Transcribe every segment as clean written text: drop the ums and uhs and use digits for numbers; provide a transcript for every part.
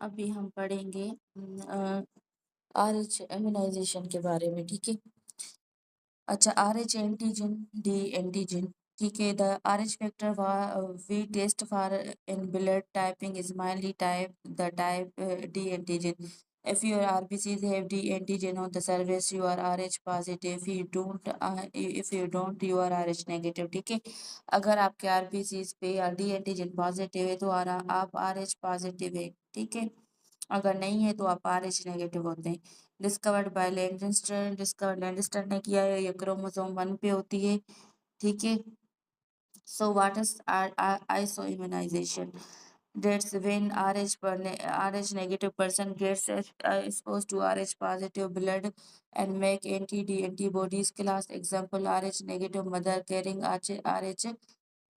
अभी हम पढ़ेंगे RH इम्यूनाइजेशन के बारे में, ठीक है। अच्छा, RH एंटीजन, डी एंटीजन, ठीक है। The RH factor we test for in blood typing is mainly type the type D antigen. If your RBCs have D antigen on the surface, you are RH positive. If you don't, you are RH negative, ठीक है। अगर आपके RBCs पे या D antigen positive है तो आप RH positive है, ठीक है। अगर नहीं है तो आप RH नेगेटिव होते हैं। डिस्कवर्ड लैंडस्टर ने किया है, ये क्रोमोसोम 1 पे होती है, ठीक है। So what is isoimmunization? That's when RH negative person gets exposed to RH positive blood and make antibodies. Class example: RH negative mother carrying RH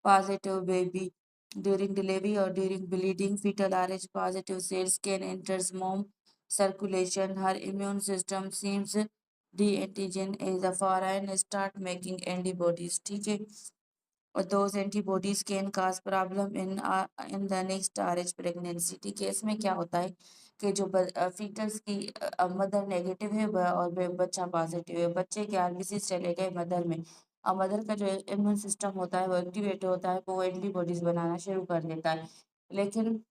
positive baby. During delivery or during bleeding, fetal RH positive cells can enter mom circulation. Her immune system seems the antigen is a foreign, start making antibodies, ठीक है। और those antibodies can cause problem in the next RH pregnancy, ठीक है। इसमें क्या होता है कि जो फीटस की मदर नेगेटिव है और बच्चा पॉजिटिव है, बच्चे के आरबीसी चले गए मदर में, और मदर का जो इम्यून सिस्टम होता है वो एक्टिवेट होता है, वो एंटीबॉडीज बनाना शुरू कर देता है। लेकिन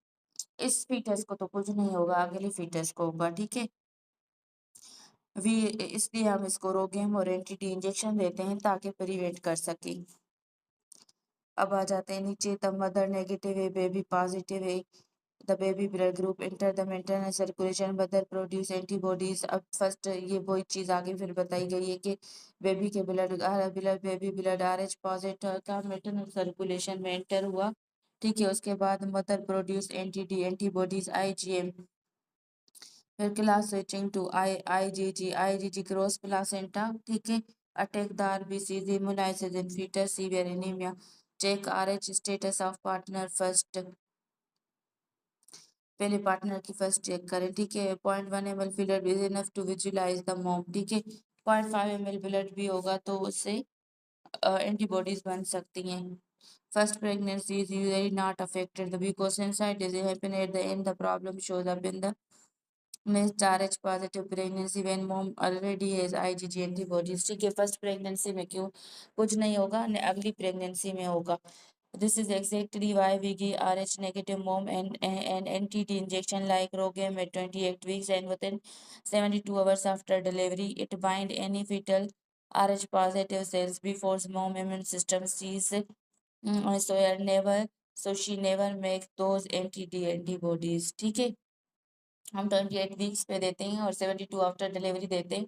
इस फीटस को तो कुछ नहीं होगा, अगले फीटस को होगा, ठीक है। वी इसलिए हम इसको रोगेम और एंटी इंजेक्शन देते हैं ताकि प्रिवेंट कर सकें। अब आ जाते हैं नीचे, द मदर नेगेटिव है, बेबी पॉजिटिव है। The baby blood group enter the maintenance circulation, mother produce antibodies. अब फर्स्ट ये वही चीज आगे फिर बताई गई है कि बेबी के बेबी ब्लड RH पॉजिटिव का मेंटेनेंस सर्कुलेशन में एंटर हुआ, ठीक है। उसके बाद मदर प्रोड्यूस एंटीबॉडीज IgM। फिर class switching to IgG cross placenta, ठीक है। Attack the RBC, immunises in foetus, severe anaemia. Check RH status of partner first, पहले पार्टनर की फर्स्ट चेक करें, ठीक है। 0.1 ml blood is enough to visualise the mom, ठीक है। 0.5 ml blood भी होगा तो उससे एंटीबॉडीज बन सकती हैं। First pregnancy is usually not affected because inside is happen at the end, the problem shows up in the missed RH positive pregnancy when mom already has IgG antibodies, ठीक है। First pregnancy में क्यों कुछ नहीं होगा, अगली pregnancy में होगा। This is exactly why we give RH negative mom and NTT injection like Rogem at 28 weeks, and within 72 hours after delivery, it bind any fetal RH positive cells before mom immune system sees. So she never makes those NTT antibodies, ठीक है। हम 28 weeks पे देते हैं और 72 after delivery देते हैं।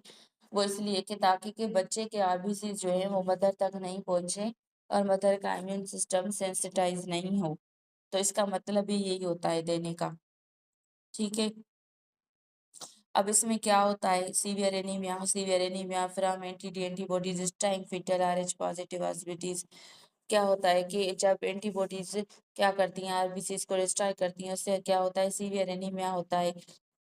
वो इसलिए कि ताकि के बच्चे के आरबीसी जो है वो मदर तक नहीं पहुंचे और मदर का इम्यून सिस्टम सेंसिटाइज नहीं हो। तो इसका मतलब ही यही होता है देने का, ठीक है। अब इसमें क्या होता है, severe anaemia from antibodies staying foetal RH positive acidities. क्या होता है कि जब एंटीबॉडीज क्या करती हैं, आरबीसी को डिस्ट्रॉय करती हैं, उससे क्या होता है, सीवियर एनीमिया होता है।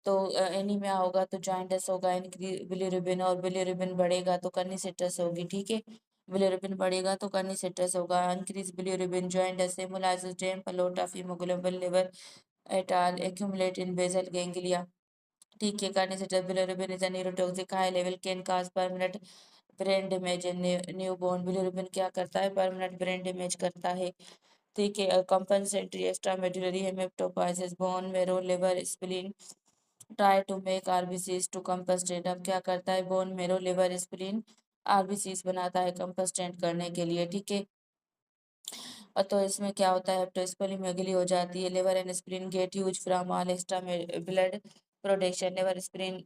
तो एनीमिया होगा तो जॉइंटिस होगा, इंक्रीज बिलिरुबिन, और बिलिरुबिन बढ़ेगा तो कर्निसिटस होगी, ठीक है। बिलिरुबिन बढ़ेगा तो कर्निसिटस होगा, इंक्रीज बिलिरुबिन जॉइंटिस हेमोलाइसिस डैम पलोट of haemoglobin liver at all accumulate in basal ganglia, ठीक है। Kernicterus bilirubin is a neurotoxic, high level can cause permanent brain damage in newborn. Bilirubin क्या करता है, परमानेंट ब्रेन डैमेज करता है, ठीक है। Compensatory extramedullary haematopoiesis, bone marrow liver spleen try to make RBCs to compensate. अब क्या करता है, bone marrow liver spleen RBCs बनाता है कंपस्टेंट करने के लिए, ठीक है। और तो इसमें क्या होता है, हेप्टोस्प्लीनोमेगाली हो जाती है, liver and spleen get use from all extra blood production, liver spleen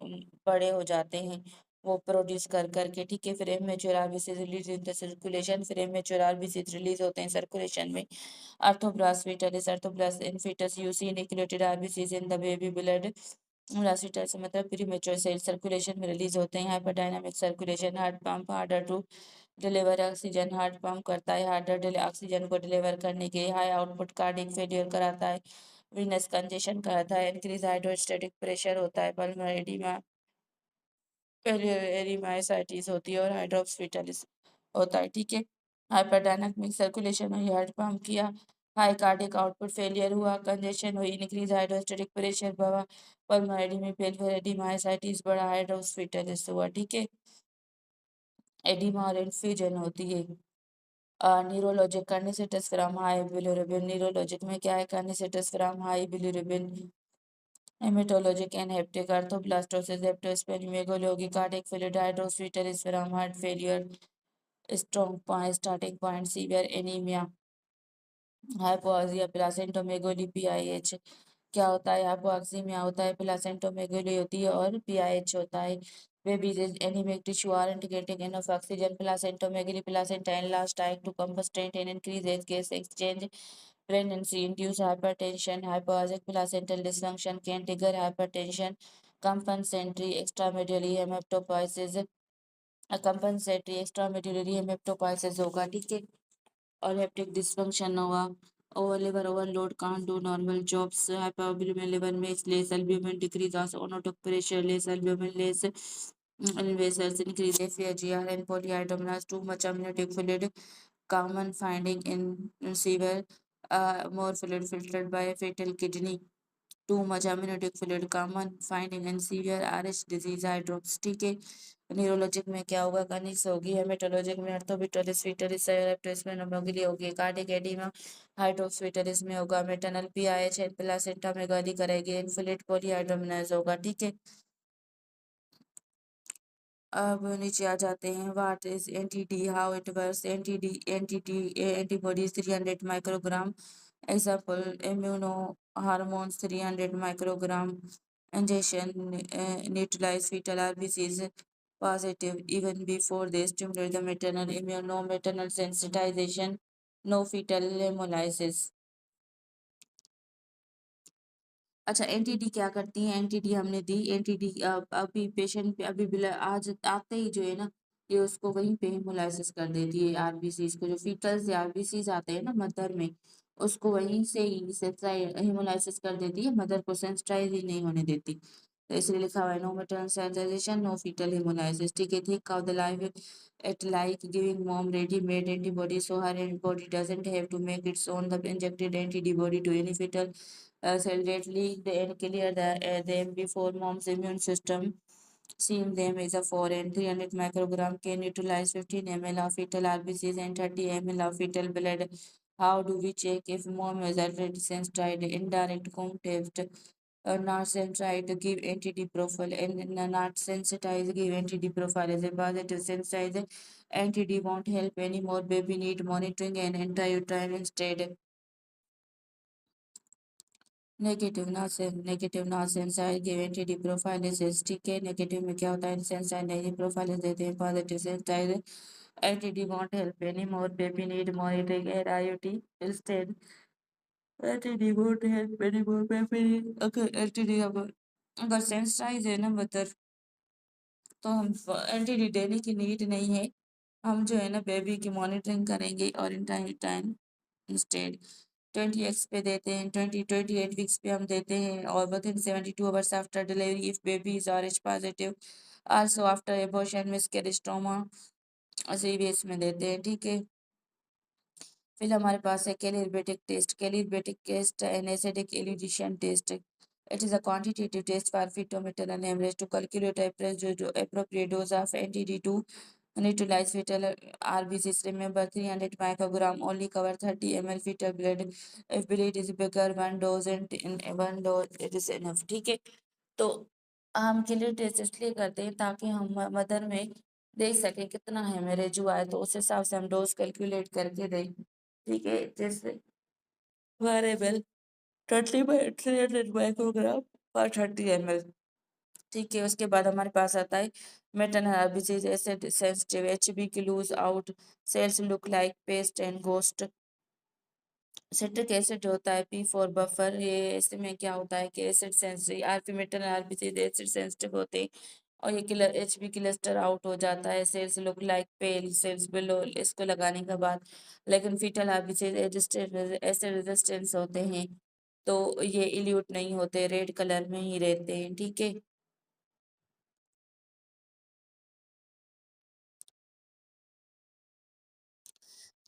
बड़े हो जाते हैं वो प्रोड्यूस कर करके, ठीक है। फिर immature RBC release in the circulation, फिर इमेच्योर आरबीसी रिलीज होते हैं सर्कुलेशन में। Erythroblast fetus, erythroblast in fetus you see nucleated RBCs in the baby blood. Blastocyst मतलब प्रीमेच्योर सेल सर्कुलेशन में रिलीज होते हैं। Hyperdynamic circulation, heart pump harder to deliver oxygen, heart pump करता है harder oxygen को deliver करने के लिए। हाई आउटपुट कार्डियक फेलियर कराता है, वीनस कंजेशन कराता है, इंक्रीज हाइड्रोस्टेटिक प्रेशर होता है, पल्मोनरी एडिमा एरिमाइसाइटिस होती है और हाइड्रोप्स फिटलिस होता है, ठीक है। हाइपरडायनामिक सर्कुलेशन में हार्ट पंप किया, हाई कार्डिक आउटपुट फेलियर हुआ, कंजेशन हुई, इंक्रीज हाइड्रोस्टेटिक प्रेशर बढ़ा, पल्मोनरी में फेलियर, एडिमा एसाइटिस बढ़ा, हाइड्रोस्फिटलिस हुआ। ठीक है, एडिमा और इन्फ्यूजन होती है। Neurologic kernicterus from high bilirubin, neurologic में क्या है, kernicterus from high bilirubin. Haematologic and hepatic erythroblastosis, hepatosplenomegaly, cardiac failure, hydrops fetalis from heart failure, strong point, starting point, severe anaemia, hypoxia, placentomegaly, PIH. क्या होता है, hypoxemia होता है, प्लासेंटोमेगाली होती है और पीआईएच होता है। Babies is anemic tissue aren't getting enough oxygen. Placentomegaly, placenta enlarged, trying to compensate and increase gas exchange. Pregnancy induced hypertension, hypoxic placental dysfunction can trigger hypertension. Compensatory extramedullary hematopoiesis, compensatory extramedullary hematopoiesis होगा। ठीक है, और hepatic dysfunction हुआ, over liver overload, can't do normal jobs, hypoalbuminaemia liver में less albumin, decrease oncotic pressure, less albumin, less vessels, increase FAGR and polyhydramnios, too much amniotic fluid, common finding in severe, more fluid filtered by fetal kidney, too much amniotic fluid, common finding in severe RH disease, eye drops। ठीक है, neurologic में क्या होगा, कनिक्स होगी, हेमेटोलॉजिक में अर्थोबिटोलिस fetalis सेरेब्रोस्पाइनोमेगाली होगी, cardiac oedema hydrops fetalis में होगा, मेटर्नल पीआईएच प्लासेंटा मेगाली करेगी, इनफिलिट पॉलीहाइड्रोमनाइज होगा। ठीक है, अब नीचे आ जाते हैं, what is anti D, how it works. Anti D antibodies 300 microgram, example immuno hormones 300 microgram, injection neutralize fetal RBCs positive even before they stimulate the maternal immune, no maternal sensitization, no fetal hemolysis। अच्छा, NTD क्या करती है, NTD हमने दी, NTD अभी patient पे अभी आज आते ही जो है ना, ये उसको वहीं पे हिमोलाइसिस कर देती है, आरबीसी को, जो फीटल्स या आरबीसी आते हैं ना मदर में, उसको वहीं से ही हिमोलाइसिस कर देती है, मदर को सेंसिटाइज ही नहीं होने देती। तो इसलिए लिखा हुआ है no maternal sensitization, no fetal hemolysis. ठीक है, think of the life it like giving mom ready-made antibodies, so her body doesn't have to make its own the injected antibody to any fetal cell directly and clear them before mom's immune system seeing them as a foreign. 300 microgram can utilize 15 ml of fetal RBCs and 30 ml of fetal blood. How do we check if mom is already sensitized? Indirect contact. Not sensitized, give NTD profile, and not sensitized, give NTD profile. As a positive sensitized, NTD won't help anymore. Baby need monitoring and anti-uterine instead. Negative not sensitised given anti D prophylaxis. ठीक है, negative में क्या होता है, सेंसाइज नहीं prophylaxis देते हैं, positive sensitised anti D won't help any more, baby need monitoring and IUT instead, anti D won't help any more, baby अगर एंटीडी अगर सेंसाइज है ना मदर, तो हम एंटीडी देने की नीड नहीं है, हम जो है ना बेबी की मॉनिटरिंग करेंगे और in time time instead 20x पे देते हैं, 28 वीक्स पे हम देते हैं, और within 72 hours after delivery if baby is RH positive, also after abortion miscarriage trauma CVS में देते हैं। ठीक है, फिर हमारे पास है Kleihauer Betke test, Kleihauer Betke test an acidic elution test. It is a quantitative test for fetal and hemorrhage to calculate appropriate dose of NTD to neutralize fetal RBCs. Remember, 300 microgram only cover 30 ml fetal blood. If bleed is bigger, one dose and in one dose it is enough। ठीक है, तो हम clear test इसलिए करते हैं ताकि हम mother में देख सकें कितना हेमरेज हुआ है, तो उस हिसाब से हम डोज कैलकुलेट करके दें। ठीक है, जैसे वेरिएबल 20/300 माइक्रोग्राम और 30 ml। ठीक है, उसके बाद हमारे पास आता है maternal RBC acid sensitive, HB की lose out, cells look like paste and ghost. Citric acid होता है P4 बफर, ये इसमें क्या होता है कि acid sensitive, RP maternal RBC acid sensitive होते हैं और ये किलर HB क्लस्टर आउट हो जाता है, sales look like pale sales below इसको लगाने के बाद। लेकिन फीटल आरबीसी एसिड रेजिस्टेंस होते हैं, तो ये इल्यूट नहीं होते, रेड कलर में ही रहते हैं। ठीक है,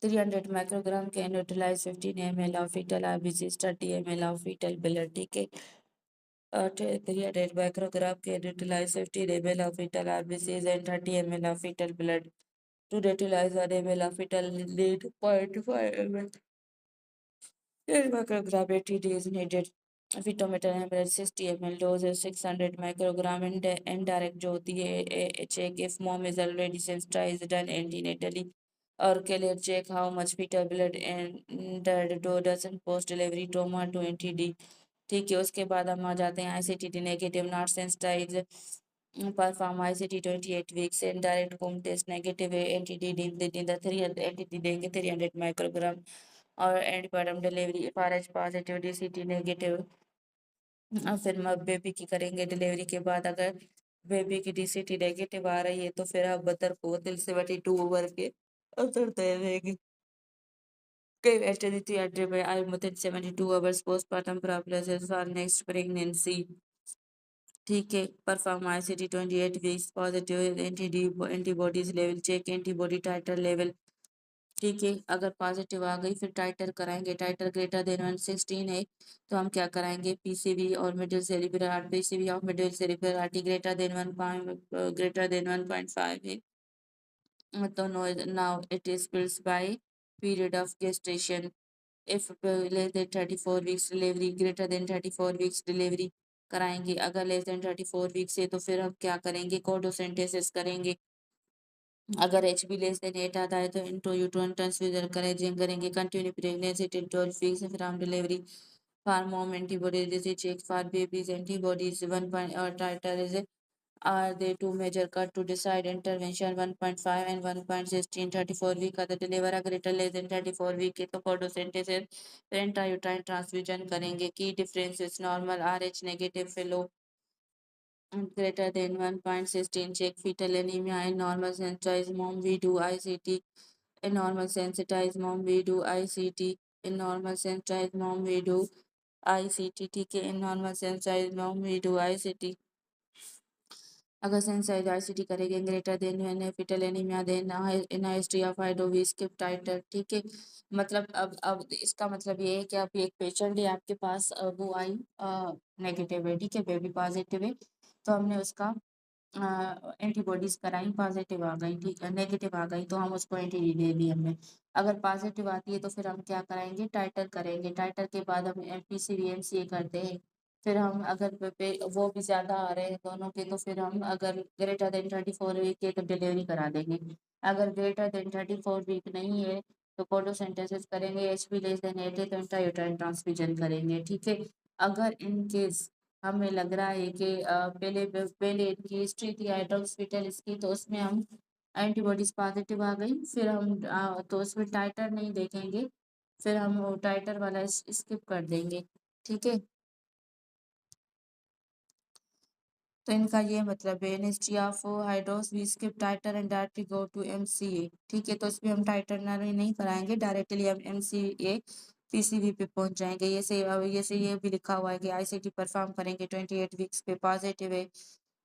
300 microgram can utilize 15 ml of fetal RBCs, 30 ml of fetal blood, ठीक है। 300 microgram can utilize 15 ml of fetal RBCs and 30 ml of fetal blood. To utilize 1 ml of fetal lead, 0.5 ml 10 microgram 80 days needed. Phytometal hemorrhage 60 ml dose is 600 microgram and indirect जो होती है check if mom is already sensitized done antenatally or clear check how much fetal blood entered doesn't post delivery trauma to NTD। ठीक है, उसके बाद हम आ जाते हैं ICTD negative not sensitised perform ICT 28 weeks and direct होम test negative anti D in the 300 anti D देंगे 300 microgram और antibody delivery FRH positive DCT negative. और फिर हम बेबी की करेंगे डिलीवरी के बाद अगर बेबी की DCT नेगेटिव आ रही है तो फिर हम मदर को दिल से 72 ओवर के अंदर दे देंगे। After by within 72 hours postpartum prophylaxis for next pregnancy। ठीक है, perform ICT 28 weeks positive antibodies level check antibody titre level. ठीक है, अगर पॉजिटिव आ गई फिर टाइटर कराएंगे, टाइटर ग्रेटर देन 116 है तो हम क्या कराएंगे PCV और middle cerebral PCV of middle cerebral artery greater than 1.5 है तो now it is bills by period of gestation। if less than 34 weeks delivery greater than 34 weeks delivery कराएंगे। अगर लेस देन 34 वीक्स है तो फिर हम क्या करेंगे कोडोसेंटेसिस करेंगे। अगर HB लेस देन 8 आता है तो इंट्रो यूट्राइन ट्रांसफ्यूजन करेंगे कंटिन्यू प्रेगनेंसी टिल 12 वीक्स फिर हम डिलीवरी फॉर मॉम एंटीबॉडी जैसे check for babies antibodies 1 point और titer is are they to measure cut to decide intervention 1.5 and 1.16 34 week का तो deliver greater less than 34 week के तो photosynthesis पेरेंटाइल transfusion करेंगे। की difference is normal RH negative fellow greater than 1.16 check fetal anemia in normal sensitized mom we do ICT in normal sensitized mom we do ICT in normal sensitized mom we do ICT ठीक है in normal sensitized mom we do ICT। अगर sensitised ICT करेंगे greater than है fetal anaemia then in history of hydrops skip titre. ठीक है, मतलब अब इसका मतलब ये है कि अब एक पेशेंट है आपके पास वो आई नेगेटिव है, ठीक है, बेबी पॉजिटिव है तो हमने उसका एंटीबॉडीज कराई पॉजिटिव आ गई, ठीक है, नेगेटिव आ गई तो हम उसको एंटी दे दी हमने। अगर पॉजिटिव आती है तो फिर हम क्या कराएंगे टाइटर करेंगे, टाइटर के बाद हम MPCV MCA करते हैं। फिर हम अगर वो भी ज्यादा आ रहे हैं दोनों के तो फिर हम अगर ग्रेटर देन 34 वीक के तो डिलीवरी करा देंगे। अगर ग्रेटर देन 34 वीक नहीं है तो फोटोसिंथेसिस करेंगे, HB लेस देन 8 है तो इंट्रायूटेराइन ट्रांसफ्यूजन करेंगे। ठीक है, अगर इन केस हमें लग रहा है कि पहले इनकी हिस्ट्री थी हाइड्रोक्सीटल इसकी तो उसमें हम एंटीबॉडीज पॉजिटिव आ गई फिर हम तो उसमें टाइटर नहीं देखेंगे, फिर हम वो टाइटर वाला स्किप कर देंगे। ठीक है, तो इनका ये मतलब है history of hydrops we skip titre and directly go to MCA। ठीक है, तो इसमें हम टाइटर नहीं कराएंगे, डायरेक्टली हम MCA PCV पे पहुंच जाएंगे। ये भी लिखा हुआ है कि ICT परफॉर्म करेंगे 28 वीक्स पे पॉजिटिव है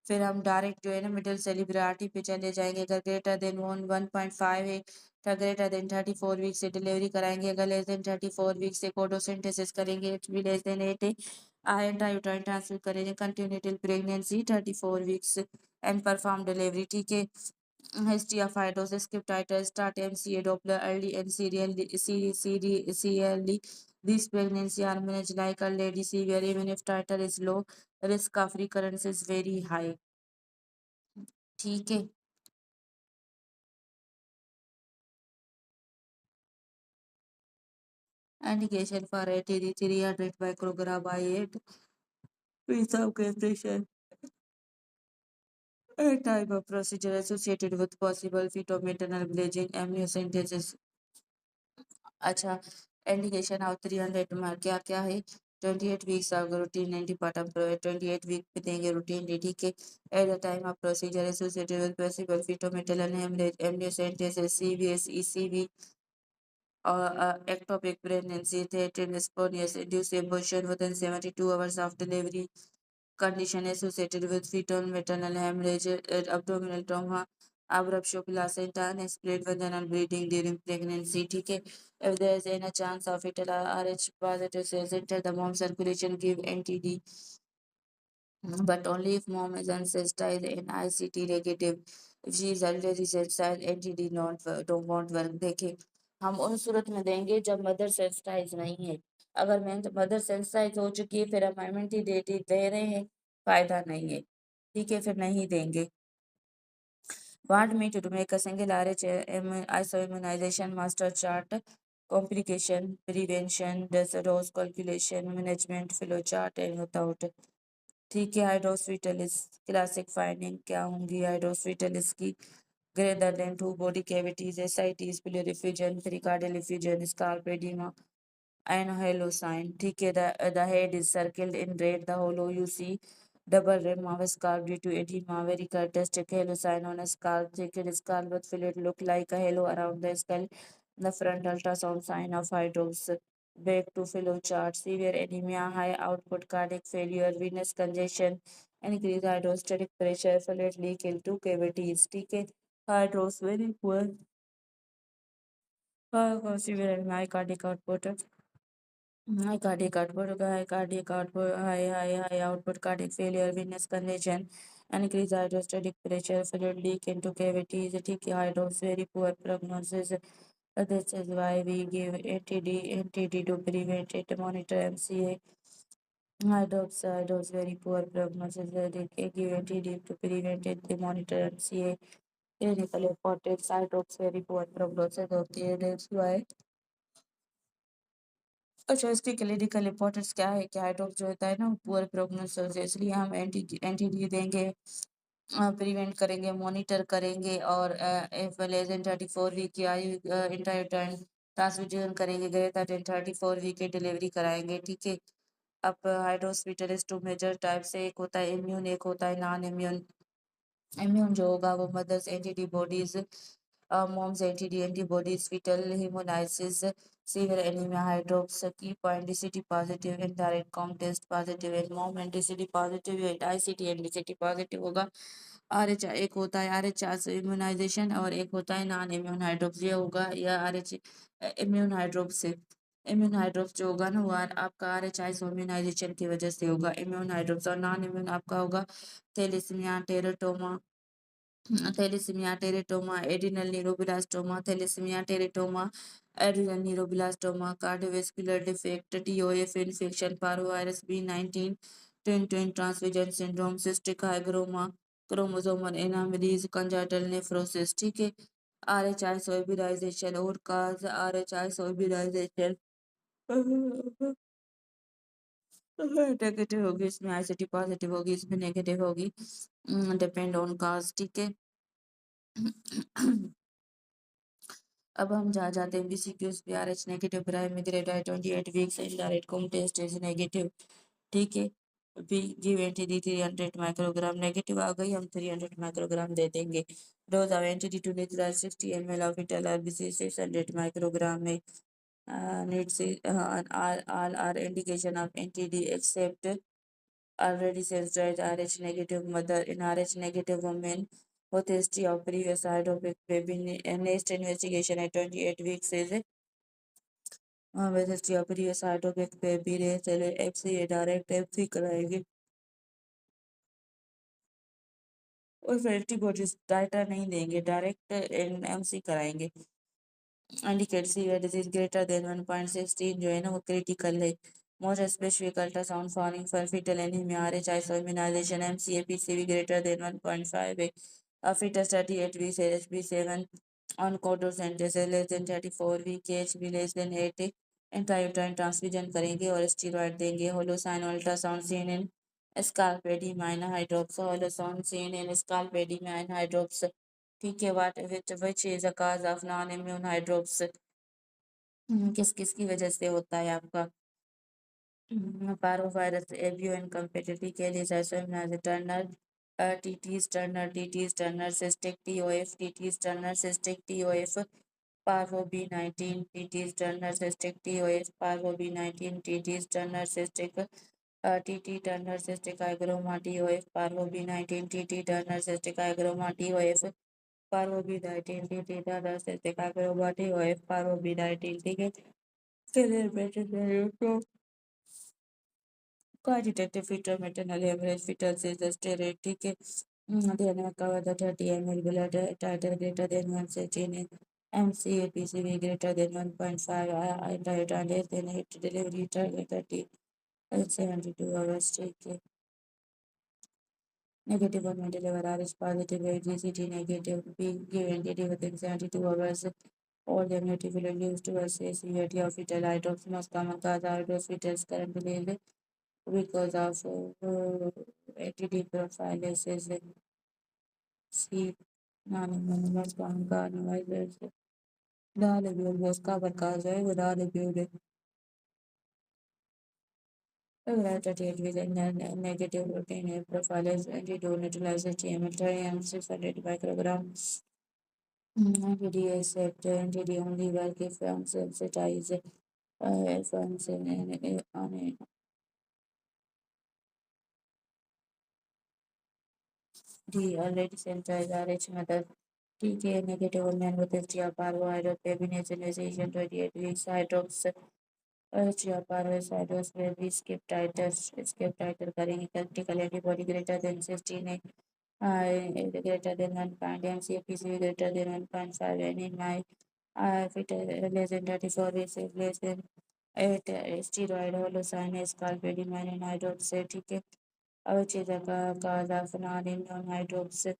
फिर हम डायरेक्ट जो है ना मिडिल सेलिब्रिटी पे चले जाएंगे। अगर ग्रेटर देन 1.5 है तो ग्रेटर देन 34 वीक से डिलीवरी कराएंगे। अगर लेस देन 34 वीक से कोडोसिंथेसिस करेंगे। HB लेस देन 8 है इंट्रायूटेराइन ट्रांसफर करेंगे continue till pregnancy 34 weeks and perform delivery. ठीक है, history of hydrops skip titre start MCA Doppler early and serially this pregnancy are managed like a lady severe even if titer is low risk of recurrence is very high। ठीक है, indication for ATD 300 microgram by 8 with some gestation and type of procedure associated with possible fetal-maternal bleeding amniocentesis। अच्छा, indication of 300 में क्या क्या है 28 weeks of routine antepartum 28 week पे देंगे routine. ठीक है, at the time of procedure associated with possible fetal-maternal hemorrhage amniocentesis CVS ECV or ectopic pregnancy threatened spontaneous induced abortion within 72 hours of delivery condition associated with fetal maternal hemorrhage abdominal trauma abruptio placenta and split vaginal bleeding during pregnancy. ठीक है. If there is any chance of fetal Rh positive cells enter the mom circulation, give NTD, but only if mom is unsensitized and ICT negative. If she is already sensitized, NTD don't want work. देखें, हम उन सूरत में देंगे जब mother sensitize नहीं है. अगर मैं मदर सेंसिटाइज हो चुकी है फिर हम एमएनटी दे रहे हैं, फायदा नहीं है. ठीक है, फिर नहीं देंगे. Want me to make a single RH isoimmunization master chart, complication, prevention, dose calculation, management, flow chart and without. ठीक है. हाइड्रोस्फिटलिस क्लासिक फाइंडिंग क्या होंगी? हाइड्रोस्फिटलिस की greater than 2 body cavities, ascites, pleural effusion, pericardial effusion, scalp edema, and halo sign. ठीक है. The head is circled in red. The hollow you see double rim of scalp due to edema. Very characteristic halo sign on a scalp. Thicker scalp with fluid look like a halo around the skull. The front ultrasound sign of hydrops. Back to flow chart. Severe anemia, high output, cardiac failure, venous congestion, increased hydrostatic pressure, fluid leak into cavities. ठीक है. Hydros very poor. Severe anemia, high cardiac output. High cardiac output, high output cardiac failure, venous congestion, increased hydrostatic pressure, fluid leak into cavities, ठीक है. Hydrops very poor prognosis. This is why we give NTD to prevent it, monitor MCA. Hydrops very poor prognosis. They give NTD to prevent it, they monitor MCA. Clinical importance, hydrops very poor prognosis होती है. That's why. अच्छा, इसकी clinical importance क्या है? कि हाइड्रोप जो होता है ना, पुअर प्रोग्नोसिस, इसलिए हम एंटी डी देंगे, प्रिवेंट करेंगे, मॉनिटर करेंगे और as well as in 34 week की आयु इंट्रायूटराइन ट्रांसफ्यूजन करेंगे, ग्रेटर देन 34 वीक की डिलीवरी कराएंगे. ठीक है. अब हाइड्रोस्पिटलिस टू मेजर टाइप से, एक होता है इम्यून, एक होता है नॉन इम्यून. इम्यून जो होगा वो mother's antibodies, mom's anti antibodies, fetal hemolysis, severe anemia, hydrops, key point DCT positive, indirect com test positive, and mom and DCT positive and ICT and DCT positive होगा. RH एक होता है RH immunisation और एक होता है non immune hydrops. ये होगा या RH इम्यून हाइड्रोप से. इम्यून हाइड्रोप्स जो होगा ना वो आपका RH इम्यूनाइजेशन की वजह से होगा इम्यून हाइड्रोप्स, और नॉन इम्यून आपका होगा thalassaemia, teratoma, thalassaemia teratoma, adrenal neuroblastoma, thalassaemia teratoma, adrenal neuroblastoma, cardiovascular defect, TOF infection, parvovirus B19, twin twin transfusion syndrome, cystic hygroma, chromosomal anomalies, congenital nephrosis. ठीक है. RH सोइबिलाइजेशन और काज RH सोइबिलाइजेशन negative होगी, इसमें ICT positive होगी, इसमें negative होगी. Depend on काज. ठीक है. अब हम जहाँ जाते हैं BCQs पे. RH नेगेटिव प्राइमरी ग्रेड है 28 weeks, indirect Coombs test is negative. ठीक है. We give anti 300 microgram. Negative आ गई, हम 300 माइक्रोग्राम दे देंगे. Dose of anti to neutral 60 ml of fetal RBC 600 microgram में. Needs all are indication of NTD except already sensitized RH negative mother. In RH negative women with history of previous hydropic baby, next investigation at 28 weeks is with history of previous hydropic baby, FCA direct FC कराएंगे और antibodies data नहीं देंगे, direct MC कराएंगे. Indicate severe disease greater than 1.16 जो है ना वो critical है. Most specific ultrasound following for fetal anemia, RH isoimmunization, MCA PCV greater than 1.5 है. fetus 38 weeks, HB7 on codocentesis less than 34 week, HB less than 8, intrauterine transfusion करेंगे और steroid देंगे. Halo sign ultrasound seen in scalp oedema in hydrops, halo sound seen in scalp oedema in hydrops. ठीक है. which is a cause of non-immune hydrops. किस किस की वजह से होता है आपका? पारोवायरस एवियो इनकम्पेटिबिलिटी के लिए Turner Turner cystic TOF parvo B19 Turner cystic TOF parvo B19 Turner cystic TT Turner cystic hygroma TOF parvo B19 TT Turner cystic hygroma TOF पारोबिडाइटिल टीटा दस एसिकाग्रोबाटी और एफ पारोबिडाइटिल, ठीक है। फिर बेटे quantitative fetal maternal hemorrhage fetal seizure steroid, ठीक है। ध्यान रखा हुआ था 30 ml blood titer greater than 116 MCAPCV greater than 1.5 diet and less than 8 delivery target 30 72 hours, ठीक है। Negative or deliver R is positive, GCT negative, P given within 72 hours. All the negative will induce to assess severity of fetal hydrops, most common cause hydrops fetus currently because of ATD profile is C non-anonymous carnivores. Dalibule was covered cause I would dalibule related with a negative protein profile is antidote neutralizes TML and 600 micrograms. NTD accept NTD only work if sensitize funds on a D already sensitized RH method. TK negative women with SGR combination 28 weeks hydrox SGR hydrox where we skip title करेंगे critical antibody greater than 16 greater than 1 and CPC greater than 1.5 and in my fit less than 34 weeks less than 8 steroid holosinase carbidimine and hydrox, ठीक है। अवचेतक का जाफरान इन hydrox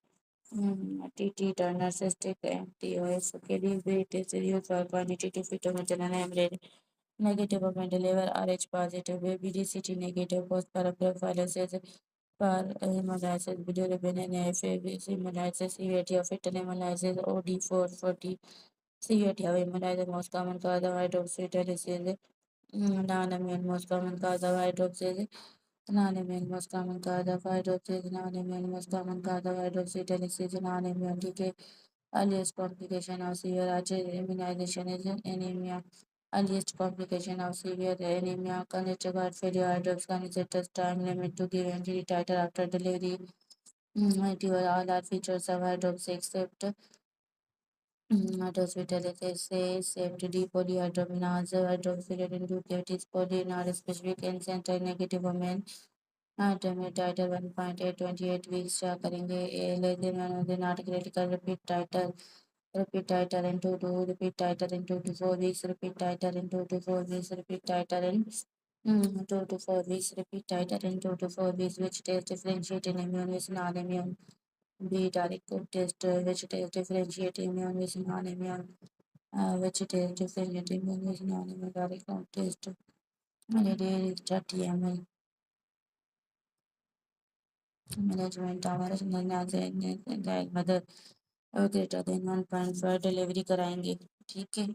TT Turner cystic MTOS के लिए weight is used for quantitative fetal hemorrhage. Negative of deliver RH positive, BGCT negative, post paraprofilus for hemolysis, bilirubin and FABC hemolysis, severity of fetal hemolysis, OD440, severity of hemolysis, most common cause of hydroxyuresis, non-immune, most common cause of hydroxyuresis, non-immune, most common cause of hydroxyuresis, non-immune, most common cause of hydroxyuresis, non-immune, ठीक है। Earliest complication of severe immunization is anemia. Earliest complication of severe anemia, congestive heart failure, hydroxyuresis, time limit to give entry titer after delivery. All are features of hydroxy except hydroxyuresis, safety, polyhydrogenase, hydroxyurea into cavities, poly, not specific and center negative women. Title 1.8 28 weeks क्या करेंगे लेकिन not critical repeat title in 2 repeat title in 2 to 4 weeks repeat title in 2 to 4 weeks repeat title in 2 to 4 weeks repeat title in 2 to 4 weeks which test differentiate in immune with non-immune B direct test which test differentiate immune with non-immune which test differentiate immune with non-immune direct test and it is 30 ml management हमारे mother greater than 1.5 delivery कराएंगे, ठीक है।